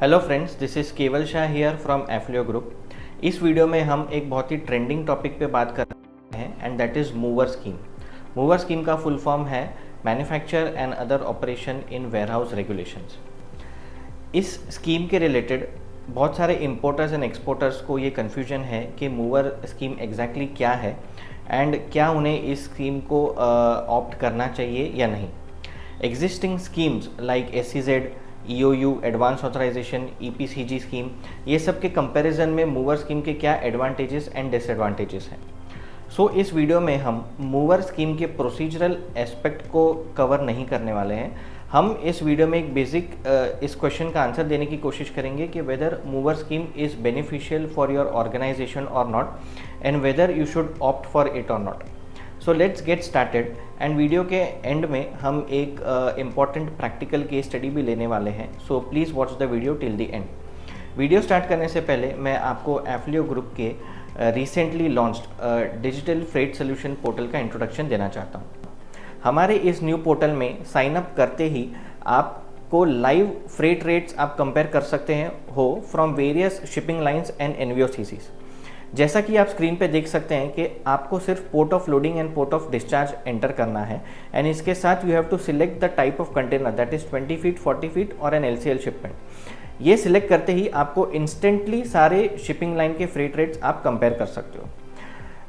Hello friends, this is केवल Shah here from एफ्लियो group. इस video में हम एक बहुत ही ट्रेंडिंग टॉपिक पे बात कर रहे हैं and that is MOOWR scheme. MOOWR scheme का फुल फॉर्म है manufacture and other operation in warehouse regulations. इस स्कीम के रिलेटेड बहुत सारे इम्पोर्टर्स एंड एक्सपोर्टर्स को ये कन्फ्यूजन है कि मूवर स्कीम एग्जैक्टली क्या है एंड क्या उन्हें इस स्कीम को ऑप्ट करना चाहिए या नहीं। Existing schemes like SEZ, EOU, advance authorisation, EPCG scheme, ये सब के कंपैरिजन में मूवर स्कीम के क्या एडवांटेजेस एंड डिसएडवांटेजेस हैं। सो इस वीडियो में हम मूवर स्कीम के प्रोसीजरल एस्पेक्ट को कवर नहीं करने वाले हैं। हम इस वीडियो में एक बेसिक इस क्वेश्चन का आंसर देने की कोशिश करेंगे कि whether MOOWR scheme is beneficial for your organisation और not and whether you should opt for it और not. So let's get started and video के एंड में हम एक इम्पॉर्टेंट प्रैक्टिकल केस स्टडी भी लेने वाले हैं। So please watch the video till the end. Video start करने से पहले मैं आपको एफ्लियो ग्रुप के recently launched digital freight solution portal का इंट्रोडक्शन देना चाहता हूँ। हमारे इस न्यू पोर्टल में साइन अप करते ही आपको लाइव फ्रेट रेट्स आप कंपेयर कर सकते हैं हो from various shipping lines and NVOCCs। जैसा कि आप स्क्रीन पे देख सकते हैं कि आपको सिर्फ port of loading and port of discharge enter करना है एंड इसके साथ you have to select the type of container that is 20 feet, 40 feet और एन LCL शिपमेंट। ये सिलेक्ट करते ही आपको इंस्टेंटली सारे शिपिंग लाइन के फ्रेट रेट्स आप कंपेयर कर सकते हो।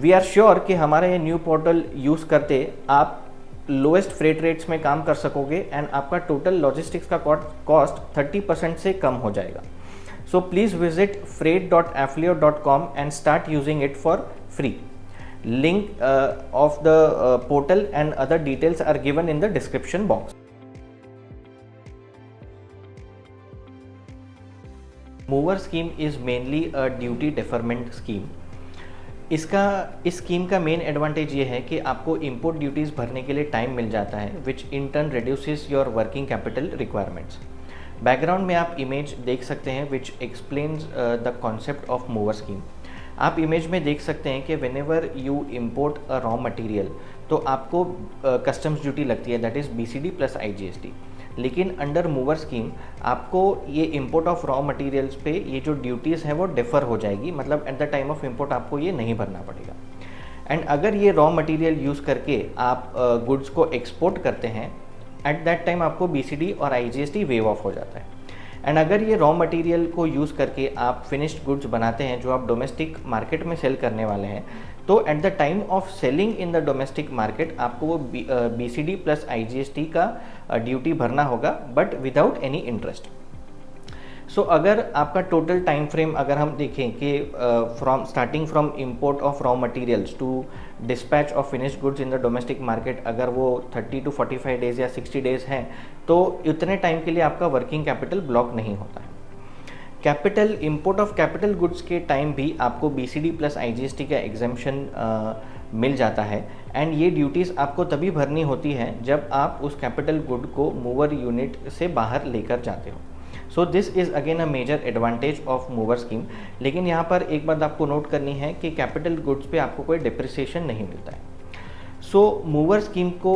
वी आर श्योर कि हमारा ये न्यू पोर्टल यूज़ करते आप लोएस्ट फ्रेट रेट्स में काम कर सकोगे एंड आपका टोटल लॉजिस्टिक्स का कॉस्ट 30% से कम हो जाएगा। So please visit freight.afflio.com and start using it for free. Link of the portal and other details are given in the description box. Mover scheme is mainly a duty deferment scheme. इस scheme का main advantage ये है कि आपको import duties भरने के लिए time मिल जाता है which in turn reduces your working capital requirements. Background में आप इमेज देख सकते हैं which explains the concept of MOOWR scheme. आप इमेज में देख सकते हैं कि whenever you import a raw material तो आपको कस्टम्स ड्यूटी लगती है that is BCD plus IGST। लेकिन अंडर मूवर स्कीम आपको ये इम्पोर्ट ऑफ रॉ मटेरियल्स पे ये जो ड्यूटीज़ हैं वो डिफ़र हो जाएगी, मतलब eight the time of import आपको ये नहीं भरना पड़ेगा। एंड अगर ये रॉ मटेरियल यूज़ करके आप गुड्स को एक्सपोर्ट करते हैं एट दैट टाइम आपको BCD और IGST वेव ऑफ हो जाता है। एंड अगर ये रॉ मटेरियल को यूज़ करके आप फिनिश्ड गुड्स बनाते हैं जो आप डोमेस्टिक मार्केट में सेल करने वाले हैं तो at the time of selling in the domestic market आपको वो BCD प्लस IGST का ड्यूटी भरना होगा but without any interest. So अगर आपका टोटल टाइम फ्रेम अगर हम देखें कि starting from import of raw materials to dispatch of finished goods in the domestic market अगर वो 30 to 45 डेज़ या 60 डेज़ हैं तो इतने टाइम के लिए आपका वर्किंग कैपिटल ब्लॉक नहीं होता है। Capital import of capital goods के टाइम भी आपको BCD प्लस IGST का एग्जेम्पशन मिल जाता है एंड ये ड्यूटीज़ आपको तभी भरनी होती हैं जब आप उस कैपिटल गुड को मूवर यूनिट से बाहर लेकर जाते हो। So this is again a major advantage of MOOWR scheme. लेकिन यहाँ पर एक बात आपको नोट करनी है कि कैपिटल गुड्स पे आपको कोई डिप्रिसिएशन नहीं मिलता है। सो मूवर स्कीम को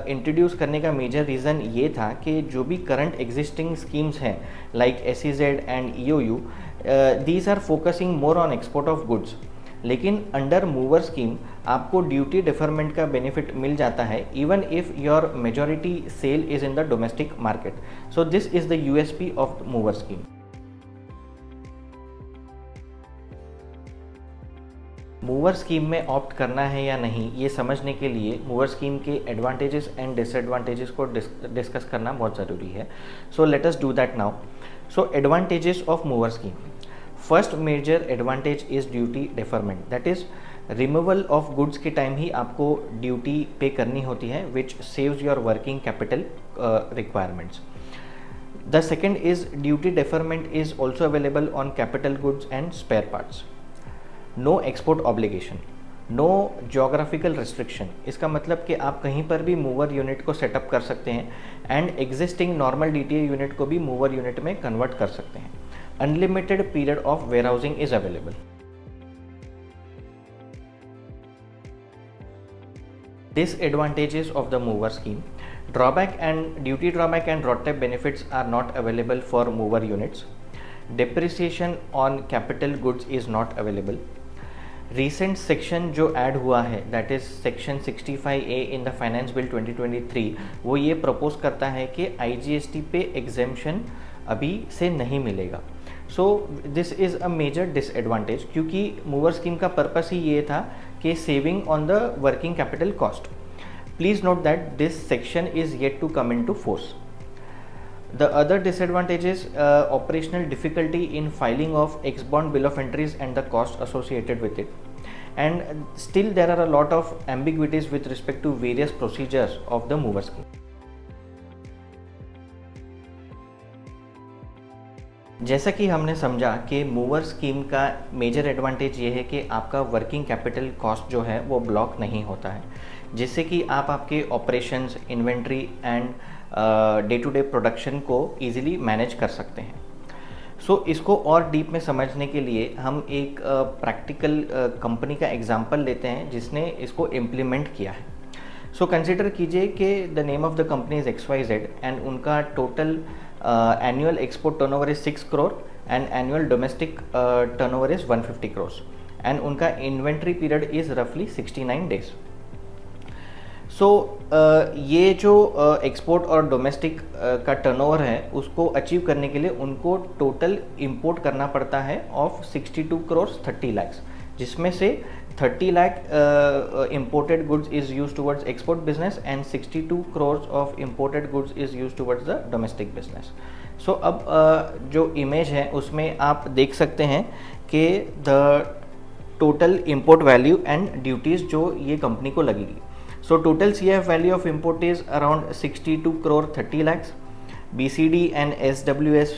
इंट्रोड्यूस करने का मेजर रीज़न ये था कि जो भी करंट एग्जिस्टिंग स्कीम्स हैं like SEZ and EOU these are focusing more on export of goods. लेकिन अंडर मूवर स्कीम आपको ड्यूटी डिफरमेंट का बेनिफिट मिल जाता है even if your majority sale is in the domestic market. So this is the USP of MOOWR scheme. MOOWR scheme में opt करना है या नहीं ये समझने के लिए मूवर स्कीम के एडवांटेजेस एंड डिसएडवांटेजेस को डिस्कस करना बहुत ज़रूरी है। So let us do that now. So advantages of MOOWR scheme. First major advantage is duty deferment that is removal of goods के टाइम ही आपको ड्यूटी पे करनी होती है which saves your working capital requirements. The second is duty deferment is also available on capital goods and spare parts. No export obligation, no geographical restriction. इसका मतलब कि आप कहीं पर भी मूवर यूनिट को सेटअप कर सकते हैं and existing normal DTA unit को भी मूवर यूनिट में कन्वर्ट कर सकते हैं। Unlimited period of warehousing is available. Disadvantages of the mover scheme. Drawback and duty drawback and RoDTEP benefits are not available for mover units. Depreciation on capital goods is not available. Recent section जो add हुआ है that is section 65A in the finance bill 2023, वो ये propose करता है कि IGST पे exemption अभी से नहीं मिलेगा। So this is a major disadvantage, क्योंकि मूवर स्कीम का पर्पस ही ये था कि saving on the working capital cost. Please note that this section is yet to come into force. The other disadvantage is operational difficulty in filing of ex-bond bill of entries and the cost associated with it. And still there are a lot of ambiguities with respect to various procedures of the mover scheme. जैसा कि हमने समझा कि MOOWR scheme का major advantage ये है कि आपका वर्किंग कैपिटल कॉस्ट जो है वो ब्लॉक नहीं होता है, जिससे कि आप आपके operations, inventory and day to day production को इजीली मैनेज कर सकते हैं। सो इसको और डीप में समझने के लिए हम एक प्रैक्टिकल कंपनी का एग्जांपल लेते हैं जिसने इसको इम्प्लीमेंट किया है। सो कंसिडर कीजिए कि the name of the company is XYZ and उनका total annual export turnover is 6 crore and annual domestic turnover is 150 crore and उनका इन्वेंट्री पीरियड इज़ रफली 69 डेज। सो ये जो एक्सपोर्ट और डोमेस्टिक का टर्नओवर है उसको अचीव करने के लिए उनको टोटल इंपोर्ट करना पड़ता है ऑफ 62 करोड़ 30 लाख, जिसमें से 30 lakh imported goods is used towards export business and 62 crores of imported goods is used towards the domestic business. So अब जो इमेज है उसमें आप देख सकते हैं कि the total import value and duties जो ये कंपनी को लगेगी। So total CIF value of import is around 62 crore 30 lakh. BCD and SWS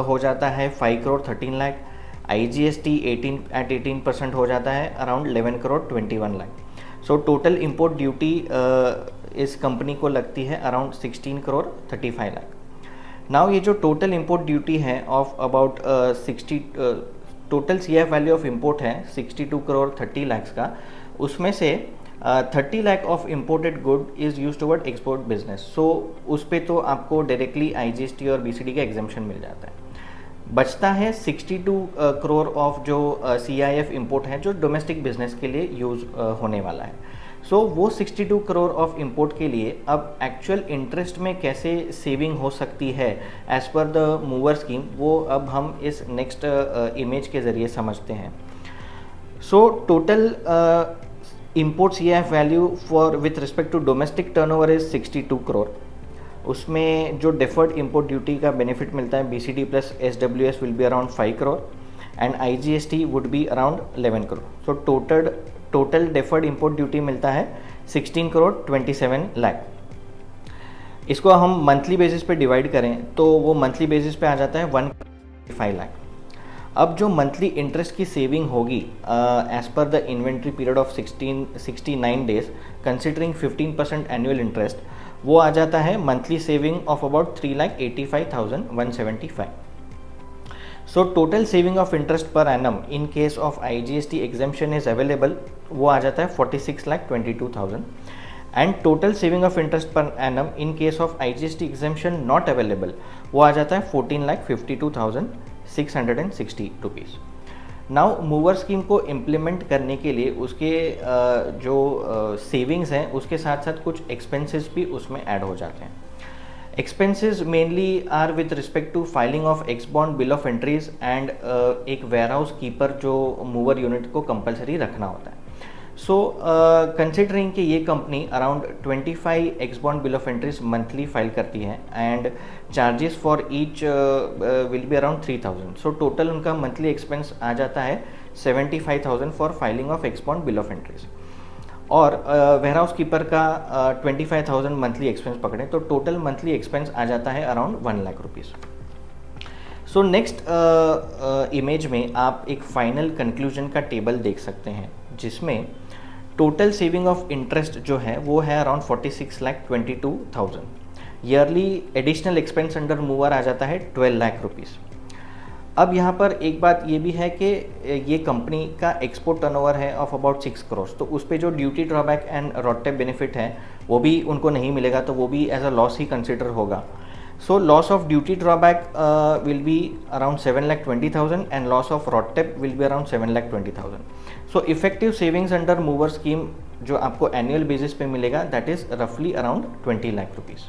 हो जाता है 5 करोड़ 13 लाख। IGST 18% हो जाता है अराउंड 11 करोड़ 21 लाख। सो टोटल इम्पोर्ट ड्यूटी इस कंपनी को लगती है अराउंड 16 करोड़ 35 लाख। नाउ ये जो टोटल इम्पोर्ट ड्यूटी है of about 60 total CIF value of import है 62 करोड़ 30 लाख का, उसमें से 30 lakh of imported good is use toward export business. So उस पर तो आपको डायरेक्टली IGST और BCD का एग्जेम्पशन मिल जाता है। बचता है 62 करोड़ ऑफ जो CIF इम्पोर्ट है जो डोमेस्टिक बिजनेस के लिए यूज़ होने वाला है। सो वो 62 करोड़ ऑफ इम्पोर्ट के लिए अब एक्चुअल इंटरेस्ट में कैसे सेविंग हो सकती है as per the mover scheme, वो अब हम इस नेक्स्ट इमेज के ज़रिए समझते हैं। So total import CIF value for with respect to domestic turnover is 62 crore. उसमें जो डिफर्ड इम्पोर्ट ड्यूटी का बेनिफिट मिलता है BCD plus SWS will be around 5 crore and IGST would be around 11 crore. So total deferred import duty मिलता है 16 करोड़ 27 लाख। इसको हम monthly basis पे डिवाइड करें तो वो मंथली बेसिस पे आ जाता है 1.5 लाख। अब जो मंथली इंटरेस्ट की सेविंग होगी as per the inventory period of 69 days considering 15% annual interest, वो आ जाता है monthly saving of about 3,85,175। So total saving of interest per annum in case of IGST exemption is available, वो आ जाता है 46,22,000 and total saving of interest per annum in case of IGST exemption not available, वो आ जाता है 14,52,660 rupees. Now mover scheme को implement करने के लिए उसके जो सेविंग्स हैं उसके साथ साथ कुछ एक्सपेंसेस भी उसमें ऐड हो जाते हैं। Expenses mainly are with respect to filing of ex-bond bill of entries and एक वेयरहाउस कीपर जो मूवर यूनिट को कंपलसरी रखना होता है। सो कंसिडरिंग कि ये company around 25 ex-bond bill of entries monthly file करती है and charges for each will be around 3,000। So total उनका मंथली एक्सपेंस आ जाता है 75,000 for filing of ex-bond bill of entries और वेयरहाउस कीपर का 25,000 मंथली एक्सपेंस पकड़े तो टोटल मंथली एक्सपेंस आ जाता है around 1 lakh rupees. So next image में आप एक फाइनल कंक्लूजन का टेबल देख सकते हैं जिसमें टोटल सेविंग ऑफ इंटरेस्ट जो है वो है around 46,22,000। Yearly additional expense under MOOWR आ जाता है 12 लाख रुपीज़। अब यहाँ पर एक बात ये भी है कि ये कंपनी का एक्सपोर्ट टर्नओवर है ऑफ अबाउट 6 करोड़, तो उस पर जो duty drawback and RoDTEP benefit है वो भी उनको नहीं मिलेगा, तो वो भी एज अ लॉस ही कंसिडर होगा। So loss of duty drawback will be around 7,20,000 and loss of RODTEP will be around 7,20,000. So effective savings under mover scheme जो आपको एनुअल बेसिस पे मिलेगा दैट इज़ रफली अराउंड 20 लाख रुपीज़।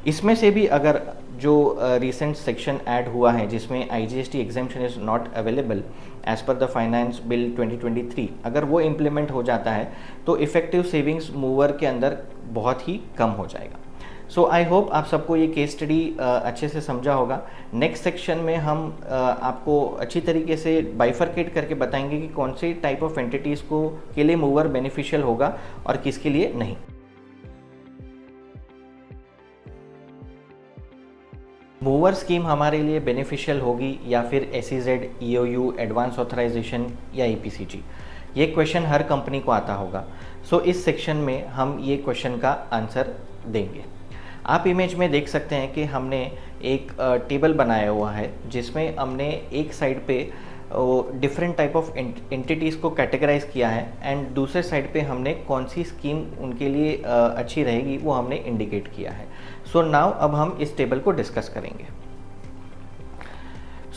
इसमें से भी अगर जो रिसेंट सेक्शन ऐड हुआ है जिसमें IGST exemption is not available as per the finance bill 2023, अगर वो इम्प्लीमेंट हो जाता है तो इफ़ेक्टिव सेविंग्स मूवर के अंदर बहुत ही कम हो जाएगा। सो आई होप आप सबको ये केस स्टडी अच्छे से समझा होगा। नेक्स्ट सेक्शन में हम आपको अच्छी तरीके से बाइफरकेट करके बताएंगे कि कौन से टाइप ऑफ एंटिटीज़ को के लिए मूवर बेनिफिशियल होगा और किसके लिए नहीं। मूवर स्कीम हमारे लिए बेनिफिशियल होगी या फिर SEZ, EOU, एडवांस ऑथराइजेशन या EPCG, ये क्वेश्चन हर कंपनी को आता होगा। सो इस सेक्शन में हम ये क्वेश्चन का आंसर देंगे। आप इमेज में देख सकते हैं कि हमने एक टेबल बनाया हुआ है जिसमें हमने एक साइड पे डिफरेंट टाइप ऑफ एंटिटीज़ को कैटेगराइज किया है एंड दूसरे साइड पे हमने कौन सी स्कीम उनके लिए अच्छी रहेगी वो हमने इंडिकेट किया है। सो नाउ अब हम इस टेबल को डिस्कस करेंगे।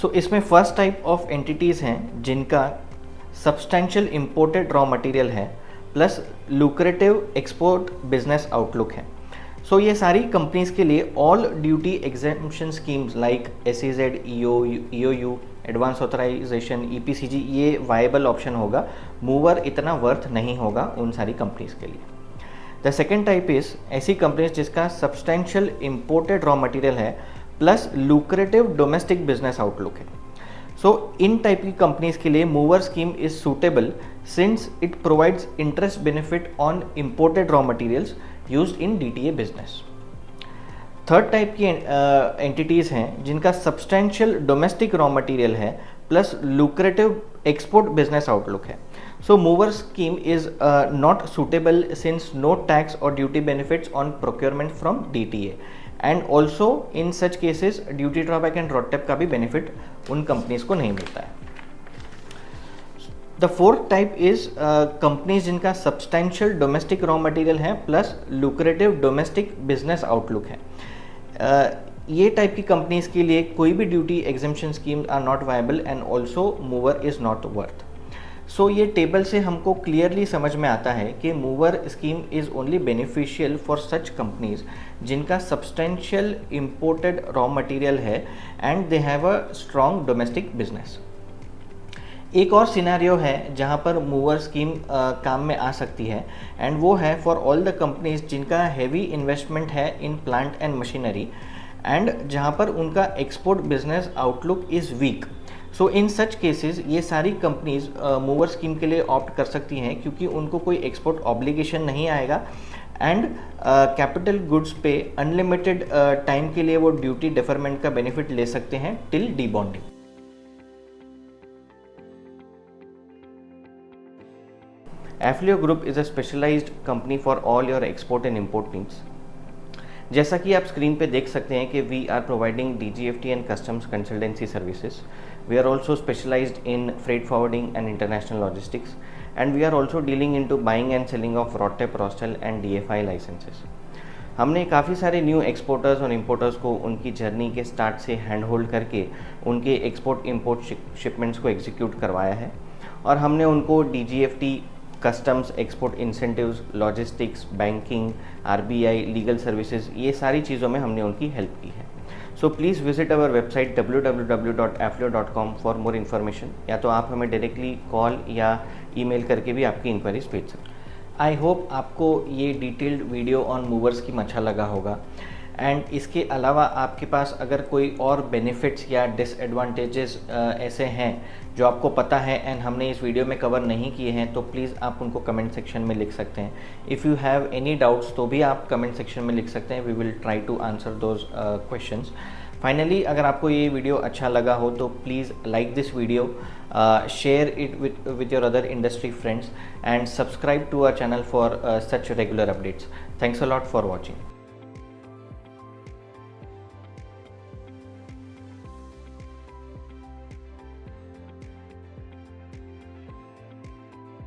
सो इसमें फर्स्ट टाइप ऑफ एंटिटीज़ हैं जिनका सब्सटेंशियल इंपोर्टेड रॉ मटेरियल है plus lucrative export business outlook है। सो ये सारी कंपनीज के लिए all duty exemption schemes like SEZ, EOU, advance authorisation, EPCG ये वायबल ऑप्शन होगा। मूवर इतना वर्थ नहीं होगा उन सारी कंपनीज के लिए। द सेकेंड टाइप इज ऐसी कंपनीज जिसका सब्सटेंशियल इंपोर्टेड रॉ मटेरियल है plus lucrative domestic business outlook है। सो इन टाइप की कंपनीज के लिए MOOWR scheme is suitable since it provides interest benefit on imported raw materials used in DTA business. Third type की entities हैं जिनका substantial domestic raw material है plus lucrative export business outlook है। So MOOWR scheme is not suitable since no tax और duty benefits on procurement from DTA and also in such cases duty drawback and RODTEP का भी benefit उन companies को नहीं मिलता है। The fourth type is companies जिनका substantial domestic raw material है plus lucrative domestic business outlook है। ये टाइप की कंपनीज के लिए कोई भी duty exemption scheme are not viable and also MOOWR is not worth. So ये टेबल से हमको क्लियरली समझ में आता है कि MOOWR scheme is only beneficial for such companies जिनका सब्सटेंशियल इंपोर्टेड रॉ मटेरियल है and they have a strong domestic business. एक और सिनेरियो है जहां पर मूवर स्कीम काम में आ सकती है एंड वो है फॉर ऑल द कंपनीज जिनका हैवी इन्वेस्टमेंट है in plant and machinery and जहां पर उनका export business outlook is week. So in such cases ये सारी कंपनीज मूवर स्कीम के लिए ऑप्ट कर सकती हैं क्योंकि उनको कोई एक्सपोर्ट ऑब्लिगेशन नहीं आएगा एंड कैपिटल गुड्स पे अनलिमिटेड टाइम के लिए वो ड्यूटी डिफरमेंट का बेनिफिट ले सकते हैं टिल डीबॉन्डिंग। एफ्लियो group is a specialised company for all your export and import needs. जैसा कि आप स्क्रीन पे देख सकते हैं कि we are providing DGFT and customs consultancy services. We are also specialised in freight forwarding and international logistics and we are also dealing in to buying and selling of RODTEP, ROSTEL and DFI licences. हमने काफ़ी सारे new exporters और importers को उनकी journey के start से hand hold करके उनके एक्सपोर्ट इम्पोर्ट शिपमेंट्स को एग्जीक्यूट करवाया है और हमने उनको DGFT, customs, export incentives, logistics, banking, RBI, legal services ये सारी चीज़ों में हमने उनकी हेल्प की है। So please visit our website www.afflio.com for more information, या तो आप हमें डायरेक्टली कॉल या ईमेल करके भी आपकी इंक्वायरीज भेज सकते हैं। आई होप आपको ये detailed video on MOOWR scheme अच्छा लगा होगा एंड इसके अलावा आपके पास अगर कोई और बेनिफिट्स या डिसएडवांटेजेस ऐसे हैं जो आपको पता है एंड हमने इस वीडियो में कवर नहीं किए हैं तो प्लीज़ आप उनको कमेंट सेक्शन में लिख सकते हैं। If you have any doubts तो भी आप कमेंट सेक्शन में लिख सकते हैं। We will try to answer those questions. Finally अगर आपको ये वीडियो अच्छा लगा हो तो please like this video, share it with your other industry friends and subscribe to our channel for such regular updates. Thanks a lot for watching.